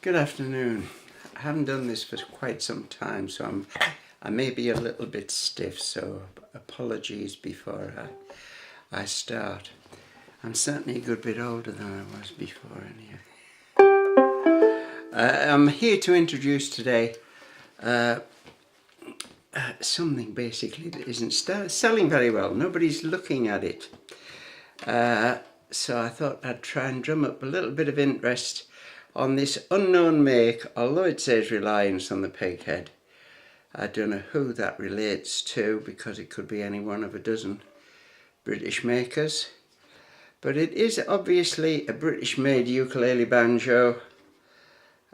Good afternoon. I haven't done this for quite some time, so I may be a little bit stiff, so apologies before I start. I'm certainly a good bit older than I was before anyway. I'm here to introduce today something basically that isn't selling very well. Nobody's looking at it. So I thought I'd try and drum up a little bit of interest on this unknown make, although it says Reliance on the peg head. I don't know who that relates to, because it could be any one of a dozen British makers. But it is obviously a British-made ukulele banjo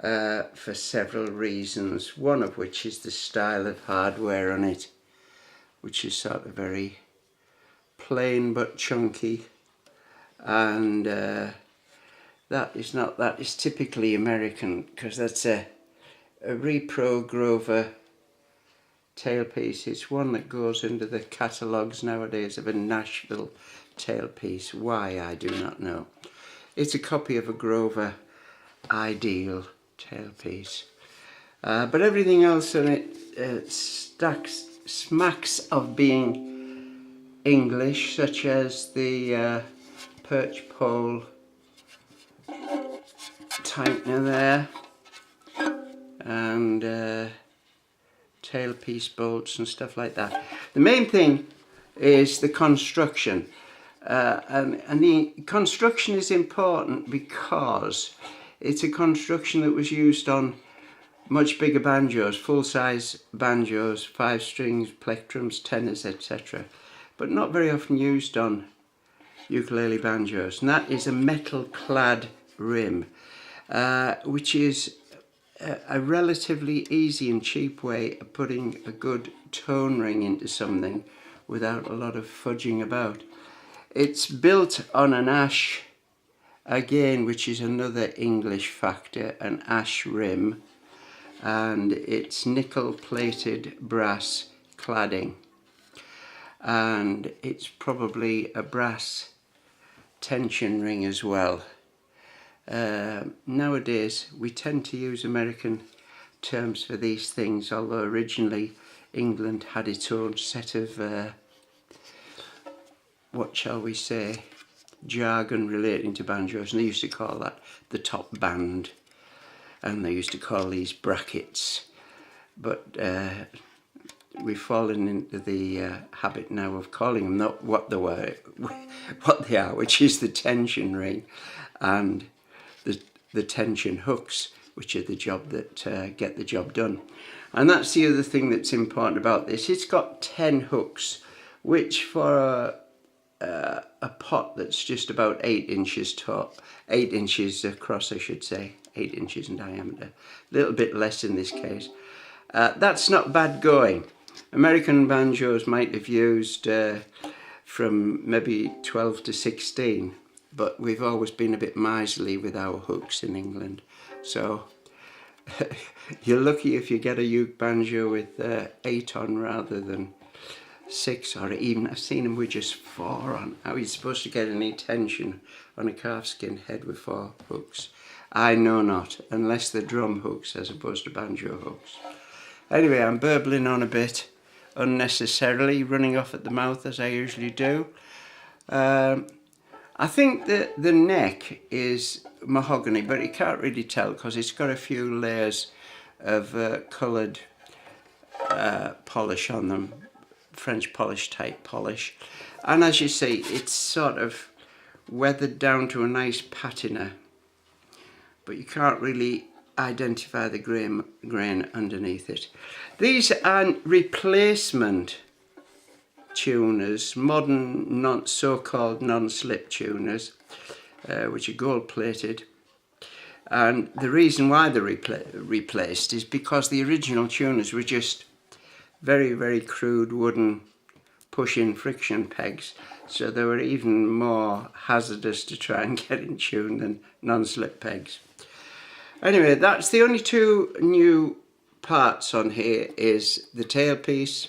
for several reasons, one of which is the style of hardware on it, which is sort of very plain but chunky, and that is typically American, because that's a Repro Grover tailpiece. It's one that goes into the catalogues nowadays of a Nashville tailpiece. Why, I do not know. It's a copy of a Grover Ideal tailpiece. But everything else on it smacks of being English, such as the perch pole tightener there, and tailpiece bolts and stuff like that. The main thing is the construction, and the construction is important because it's a construction that was used on much bigger banjos, full-size banjos, 5 strings, plectrums, tenors, etc., but not very often used on ukulele banjos, and that is a metal-clad rim, which is a relatively easy and cheap way of putting a good tone ring into something without a lot of fudging about. It's built on an ash, again, which is another English factor, an ash rim, and it's nickel-plated brass cladding, and it's probably a brass tension ring as well. Nowadays we tend to use American terms for these things, although originally England had its own set of what shall we say, jargon relating to banjos, and they used to call that the top band, and they used to call these brackets, but we've fallen into the habit now of calling them not what they were, what they are, which is the tension ring and the tension hooks, which are the job that get the job done. And that's the other thing that's important about this. It's got 10 hooks, which for a pot that's just about 8 inches tall, 8 inches across, I should say, 8 inches in diameter, a little bit less in this case. That's not bad going. American banjos might have used from maybe 12 to 16, but we've always been a bit miserly with our hooks in England. So you're lucky if you get a uke banjo with 8 on rather than 6, or even I've seen them with just 4 on. How are you supposed to get any tension on a calfskin head with 4 hooks? I know not, unless they're drum hooks as opposed to banjo hooks. Anyway, I'm burbling on a bit unnecessarily, running off at the mouth as I usually do. I think that the neck is mahogany, but you can't really tell because it's got a few layers of coloured polish on them, French polish type polish, and as you see, it's sort of weathered down to a nice patina, but you can't really identify the grain underneath it. These are replacement tuners, modern so-called non-slip tuners, which are gold plated, and the reason why they're replaced is because the original tuners were just very, very crude wooden push-in friction pegs, so they were even more hazardous to try and get in tune than non-slip pegs. Anyway, that's the only 2 new parts on here, is the tailpiece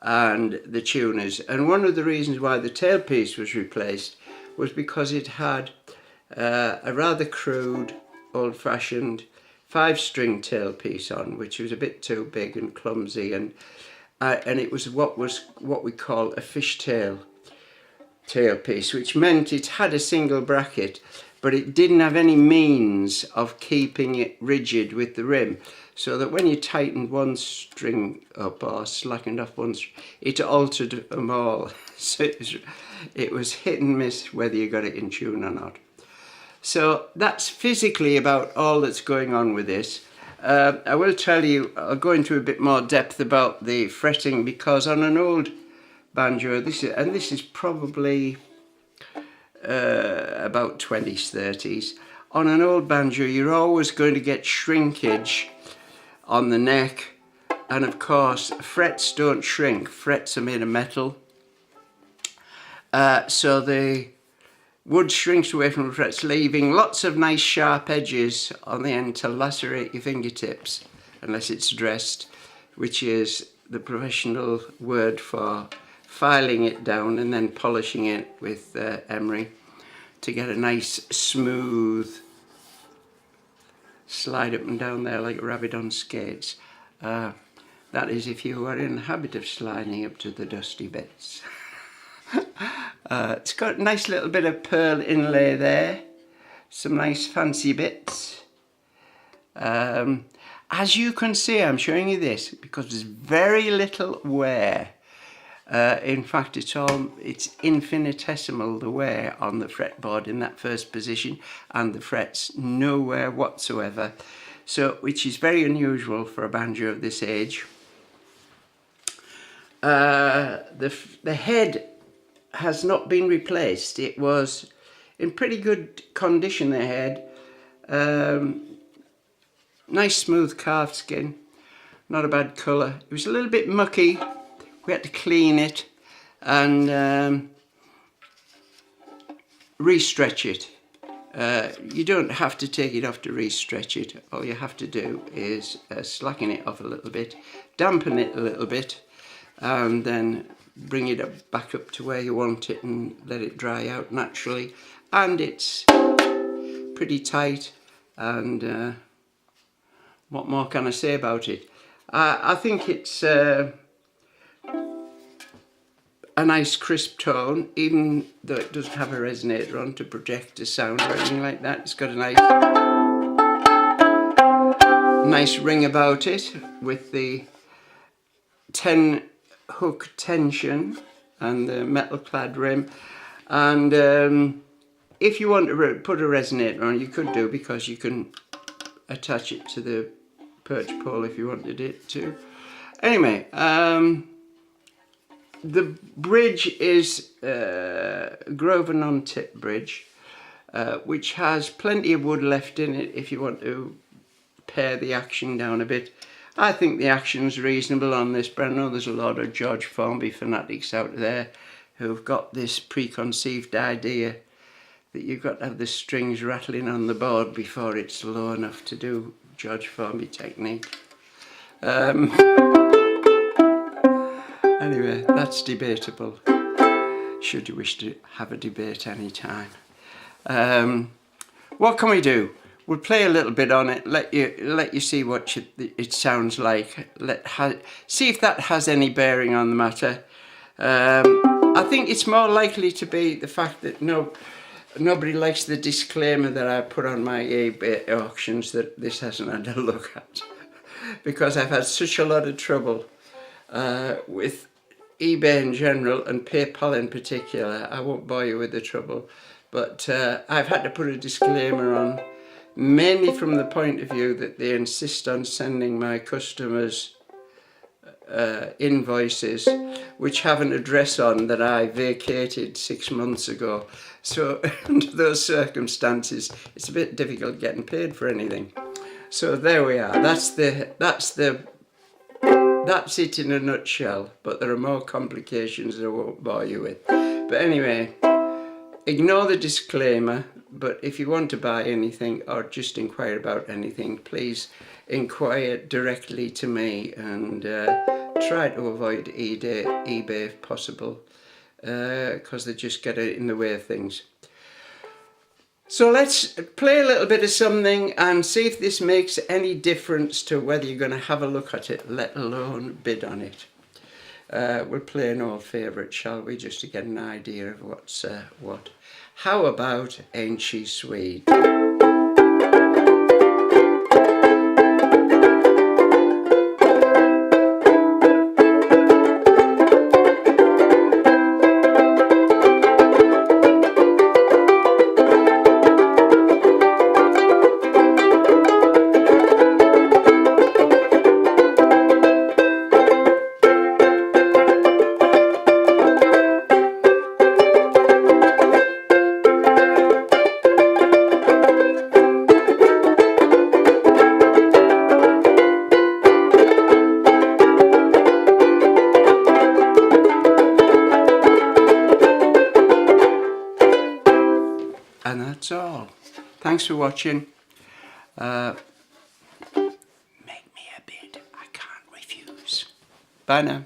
and the tuners. And one of the reasons why the tailpiece was replaced was because it had a rather crude, old-fashioned 5-string tailpiece on, which was a bit too big and clumsy, and it was what we call a fishtail tailpiece, which meant it had a single bracket, but it didn't have any means of keeping it rigid with the rim, so that when you tightened one string up or slackened off one string, it altered them all. So it was hit and miss whether you got it in tune or not. So that's physically about all that's going on with this. I will tell you, I'll go into a bit more depth about the fretting, because on an old banjo, this is probably about 20s, 30s. On an old banjo, you're always going to get shrinkage on the neck, and of course frets don't shrink. Frets are made of metal, so the wood shrinks away from the frets, leaving lots of nice sharp edges on the end to lacerate your fingertips, unless it's dressed, which is the professional word for filing it down and then polishing it with emery to get a nice smooth slide up and down there like a rabbit on skates. That is if you are in the habit of sliding up to the dusty bits. It's got a nice little bit of pearl inlay there, some nice fancy bits. As you can see, I'm showing you this because there's very little wear. In fact, it's infinitesimal, the wear on the fretboard in that first position, and the frets no wear whatsoever, so which is very unusual for a banjo of this age. The head has not been replaced. It was in pretty good condition, the head. Nice smooth calf skin, not a bad colour. It was a little bit mucky. We had to clean it and re-stretch it. You don't have to take it off to re-stretch it. All you have to do is slacken it off a little bit, dampen it a little bit, and then bring it back up to where you want it and let it dry out naturally. And it's pretty tight, and what more can I say about it? I think it's a nice crisp tone, even though it doesn't have a resonator on to project a sound or anything like that. It's got a nice ring about it with the 10 hook tension and the metal clad rim. And if you want to put a resonator on, you could do, because you can attach it to the perch pole if you wanted it to. Anyway, the bridge is Grover non-tip bridge, which has plenty of wood left in it if you want to pare the action down a bit. I think the action's reasonable on this, but I know there's a lot of George Formby fanatics out there who've got this preconceived idea that you've got to have the strings rattling on the board before it's low enough to do George Formby technique. Anyway, that's debatable, should you wish to have a debate any time. What can we do? We'll play a little bit on it, let you see what it sounds like, see if that has any bearing on the matter. I think it's more likely to be the fact that nobody likes the disclaimer that I put on my eBay auctions that this hasn't had a look at, because I've had such a lot of trouble with eBay in general and PayPal in particular. I won't bore you with the trouble, but I've had to put a disclaimer on, mainly from the point of view that they insist on sending my customers invoices which have an address on that I vacated 6 months ago. So under those circumstances, it's a bit difficult getting paid for anything. So there we are. That's it in a nutshell, but there are more complications that I won't bore you with. But anyway, ignore the disclaimer, but if you want to buy anything or just inquire about anything, please inquire directly to me, and try to avoid eBay if possible, because they just get in the way of things. So let's play a little bit of something and see if this makes any difference to whether you're going to have a look at it, let alone bid on it. We'll play an old favourite, shall we, just to get an idea of what's what. How about Ain't She Sweet? And that's all. Thanks for watching. Make me a bid. I can't refuse. Bye now.